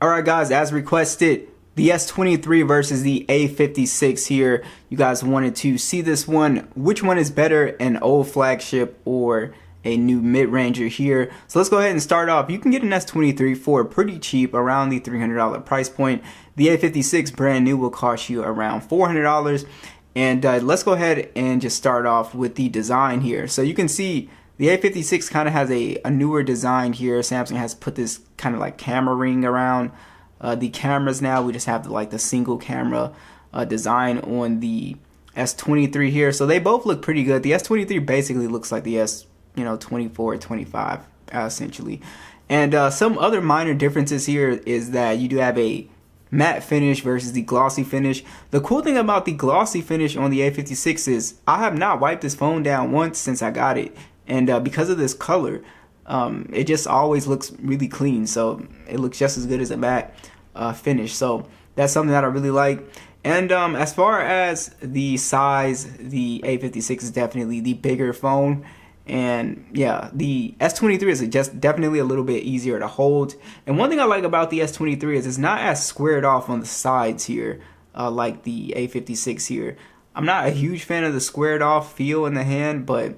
Alright guys, as requested, the S23 versus the A56 here. You guys wanted to see this one. Which one is better, an old flagship or a new mid-ranger here? So let's go ahead and start off. You can get an S23 for pretty cheap, around the $300 price point. The A56 brand new will cost you around $400. And let's go ahead and just start off with the design here. So you can see the A56 kind of has a newer design here. Samsung has put this kind of like camera ring around the cameras now. We just have the single camera design on the S23 here. So they both look pretty good. The S23 basically looks like the S24, 25 essentially. And some other minor differences here is that you do have a matte finish versus the glossy finish. The cool thing about the glossy finish on the A56 is I have not wiped this phone down once since I got it. And because of this color, it just always looks really clean. So it looks just as good as a matte finish. So that's something that I really like. And as far as the size, the A56 is definitely the bigger phone. And yeah, the S23 is just definitely a little bit easier to hold. And one thing I like about the S23 is it's not as squared off on the sides here like the A56 here. I'm not a huge fan of the squared off feel in the hand, but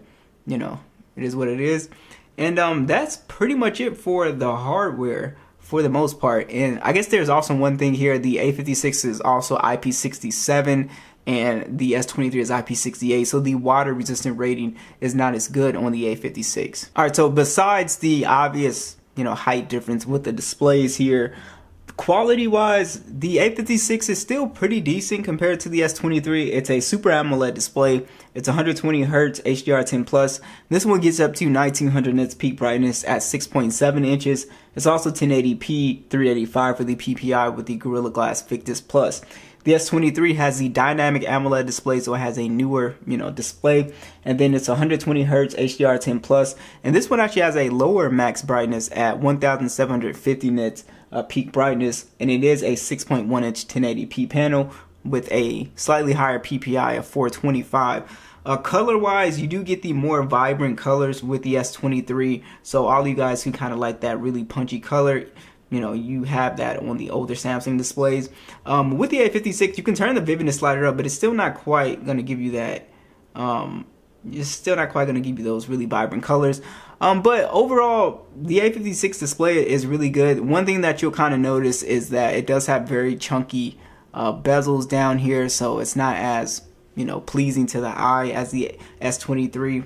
you know, it is what it is. And that's pretty much it for the hardware for the most part. And I guess there's also one thing here. The A56 is also IP67 and the S23 is IP68. So the water resistant rating is not as good on the A56. All right, so besides the obvious, height difference with the displays here, quality wise, the A56 is still pretty decent compared to the S23. It's a Super AMOLED display. It's 120 Hz HDR10 plus. This one gets up to 1900 nits peak brightness at 6.7 inches. It's also 1080p 385 for the PPI with the Gorilla Glass Victus Plus. The S23 has the dynamic AMOLED display, so it has a newer, display. And then it's 120 Hz HDR10 plus. And this one actually has a lower max brightness at 1750 nits peak brightness, and it is a 6.1 inch 1080p panel with a slightly higher PPI of 425. Color wise, you do get the more vibrant colors with the S23, so all you guys who kind of like that really punchy color, you have that on the older Samsung displays. With the A56, you can turn the vividness slider up, but it's still not quite going to give you that. It's still not quite going to give you those really vibrant colors. But overall, the A56 display is really good. One thing that you'll kind of notice is that it does have very chunky bezels down here, so it's not as pleasing to the eye as the S23.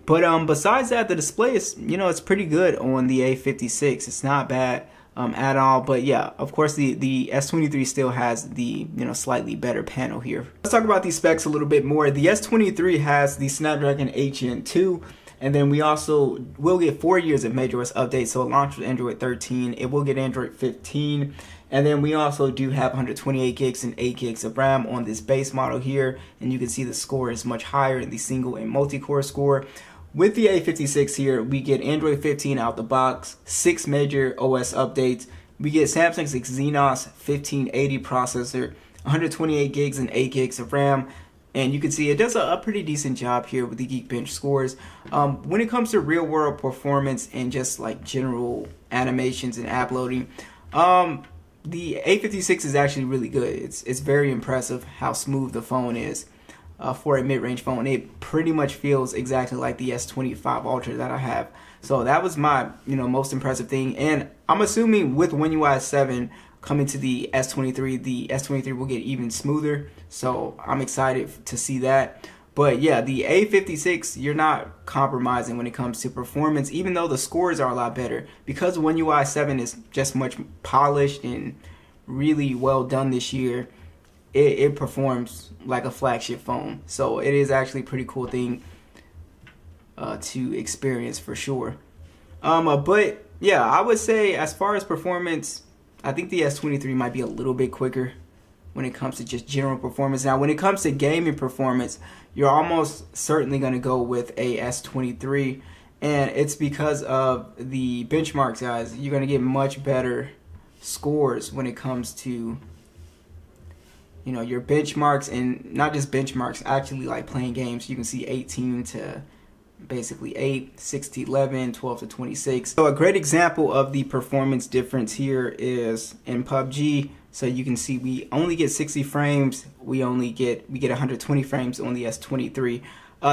But besides that, the display is it's pretty good on the A56. It's not bad at all. But yeah, of course the S23 still has the slightly better panel here. Let's talk about these specs a little bit more. The S23 has the Snapdragon 8 Gen 2. And then we also will get 4 years of majorOS updates. So it launched with Android 13. It will get Android 15. And then we also do have 128 gigs and 8 gigs of RAM on this base model here. And you can see the score is much higher in the single and multi-core score. With the A56 here, we get Android 15 out the box, 6 major OS updates. We get Samsung's Exynos 1580 processor, 128 gigs and 8 gigs of RAM. And you can see it does a pretty decent job here with the Geekbench scores. When it comes to real world performance and just like general animations and app loading, the A56 is actually really good. It's very impressive how smooth the phone is for a mid-range phone. It pretty much feels exactly like the S25 Ultra that I have. So that was my most impressive thing. And I'm assuming with One UI 7 coming to the S23 will get even smoother. So I'm excited to see that. But yeah, the A56, you're not compromising when it comes to performance, even though the scores are a lot better. Because One UI 7 is just much polished and really well done this year, it performs like a flagship phone. So it is actually a pretty cool thing to experience for sure. But yeah, I would say as far as performance, I think the S23 might be a little bit quicker when it comes to just general performance. Now, when it comes to gaming performance, you're almost certainly going to go with a S23. And it's because of the benchmarks, guys. You're going to get much better scores when it comes to, your benchmarks, and not just benchmarks, actually like playing games. You can see 18 to basically 8, 6 to 11, 12 to 26. So a great example of the performance difference here is in PUBG. So you can see we only get 60 frames. We get 120 frames on the S23.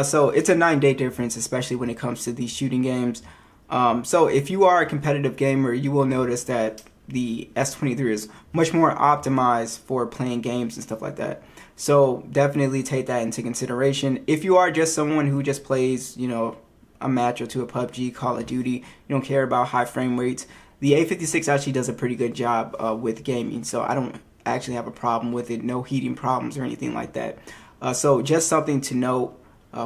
So it's a 9-day difference, especially when it comes to these shooting games. So if you are a competitive gamer, you will notice that the S23 is much more optimized for playing games and stuff like that. So definitely take that into consideration. If you are just someone who just plays, you know, a match or two of PUBG, Call of Duty, you don't care about high frame rates, the A56 actually does a pretty good job with gaming. So I don't actually have a problem with it. No heating problems or anything like that. So just something to note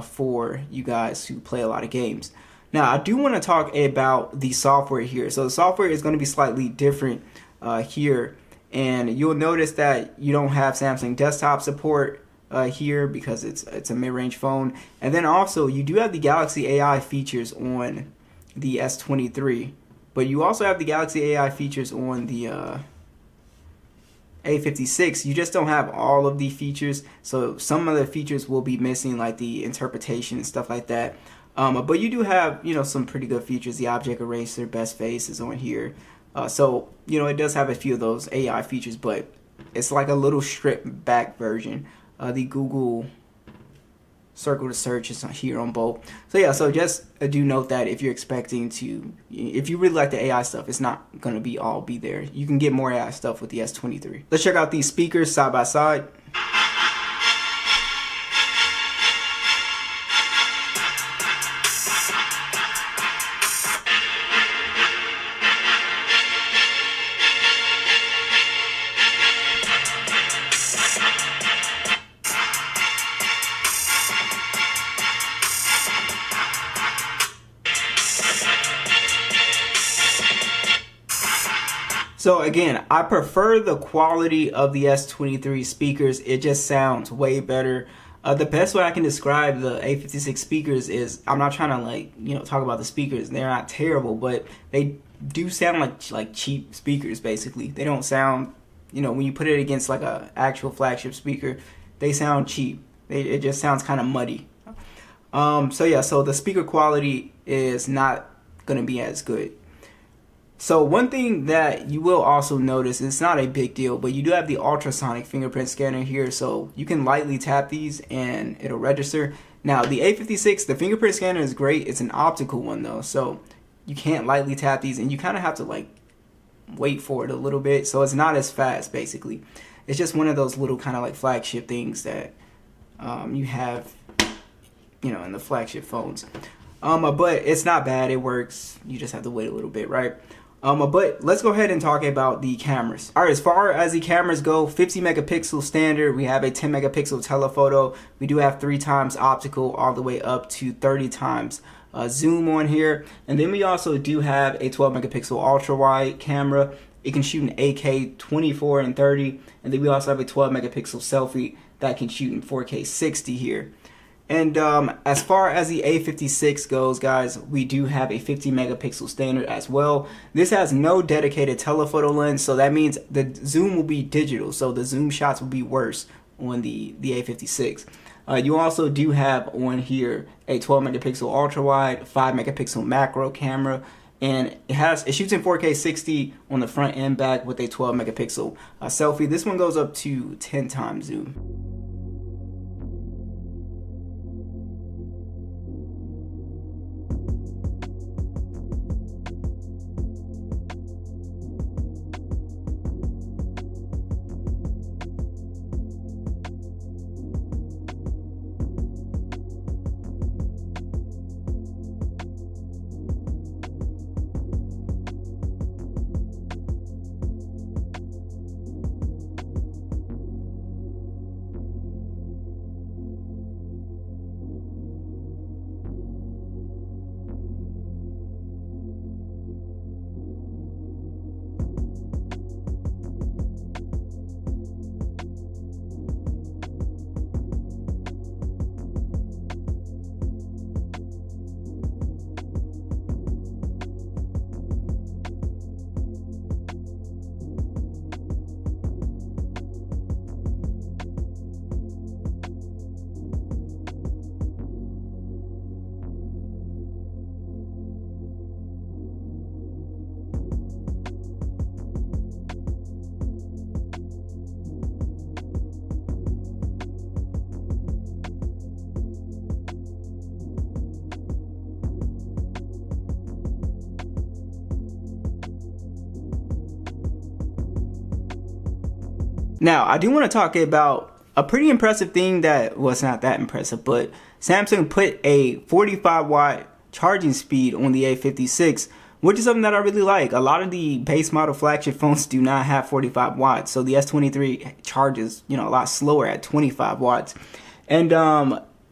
for you guys who play a lot of games. Now, I do want to talk about the software here. So the software is going to be slightly different here. And you'll notice that you don't have Samsung desktop support here because it's a mid-range phone. And then also, you do have the Galaxy AI features on the S23. But you also have the Galaxy AI features on the A56. You just don't have all of the features. So some of the features will be missing, like the interpretation and stuff like that. But you do have, you know, some pretty good features. The object eraser, best face is on here. So, you know, it does have a few of those AI features, but it's like a little stripped back version. The Google circle to search is here on both. So yeah, so just do note that if you're expecting to, if you really like the AI stuff, it's not going to be there. You can get more AI stuff with the S23. Let's check out these speakers side by side. So again, I prefer the quality of the S23 speakers. It just sounds way better. The best way I can describe the A56 speakers is, I'm not trying to like, you know, talk about the speakers. They're not terrible, but they do sound like cheap speakers basically. They don't sound, you know, when you put it against like a actual flagship speaker, they sound cheap. It just sounds kind of muddy. So yeah, so the speaker quality is not gonna be as good. So one thing that you will also notice, it's not a big deal, but you do have the ultrasonic fingerprint scanner here, so you can lightly tap these and it'll register. Now the A56, the fingerprint scanner is great. It's an optical one though, so you can't lightly tap these, and you kind of have to like wait for it a little bit, so it's not as fast basically. It's just one of those little kind of like flagship things that you have, you know, in the flagship phones. But it's not bad, it works. You just have to wait a little bit, right? But let's go ahead and talk about the cameras. All right, as far as the cameras go, 50 megapixel standard. We have a 10 megapixel telephoto. We do have 3 times optical, all the way up to 30 times zoom on here. And then we also do have a 12 megapixel ultra wide camera. It can shoot in 8K 24 and 30. And then we also have a 12 megapixel selfie that can shoot in 4K 60 here. And as far as the A56 goes, guys, we do have a 50 megapixel standard as well. This has no dedicated telephoto lens, so that means the zoom will be digital, so the zoom shots will be worse on the A56. You also do have on here a 12 megapixel ultra wide, 5 megapixel macro camera, and it shoots in 4K 60 on the front and back with a 12 megapixel selfie. This one goes up to 10 times zoom. Now, I do want to talk about a pretty impressive thing that, well, it's not that impressive, but Samsung put a 45 watt charging speed on the A56, which is something that I really like. A lot of the base model flagship phones do not have 45 watts, so the S23 charges, a lot slower at 25 watts. And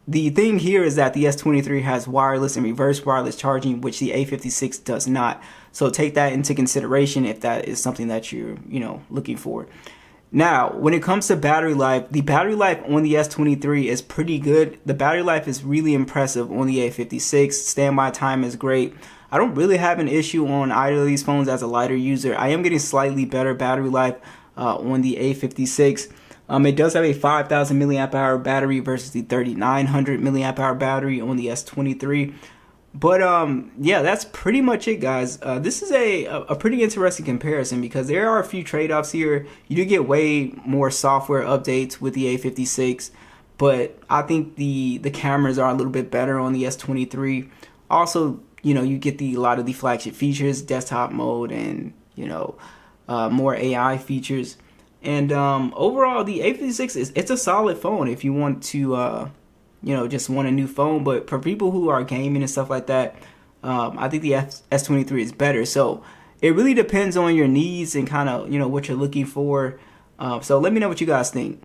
the thing here is that the S23 has wireless and reverse wireless charging, which the A56 does not. So take that into consideration if that is something that you're, looking for. Now, when it comes to battery life, the battery life on the S23 is pretty good. The battery life is really impressive on the A56. Standby time is great. I don't really have an issue on either of these phones as a lighter user. I am getting slightly better battery life on the A56. It does have a 5,000 milliamp hour battery versus the 3,900 milliamp hour battery on the S23. But yeah, that's pretty much it, guys. This is a pretty interesting comparison because there are a few trade-offs here. You do get way more software updates with the A56, but I think the cameras are a little bit better on the S23. Also, you get a lot of the flagship features, desktop mode, and more AI features. And overall, the A56 it's a solid phone if you want to just want a new phone. But for people who are gaming and stuff like that, I think the S23 is better. So it really depends on your needs and kind of what you're looking for. So let me know what you guys think.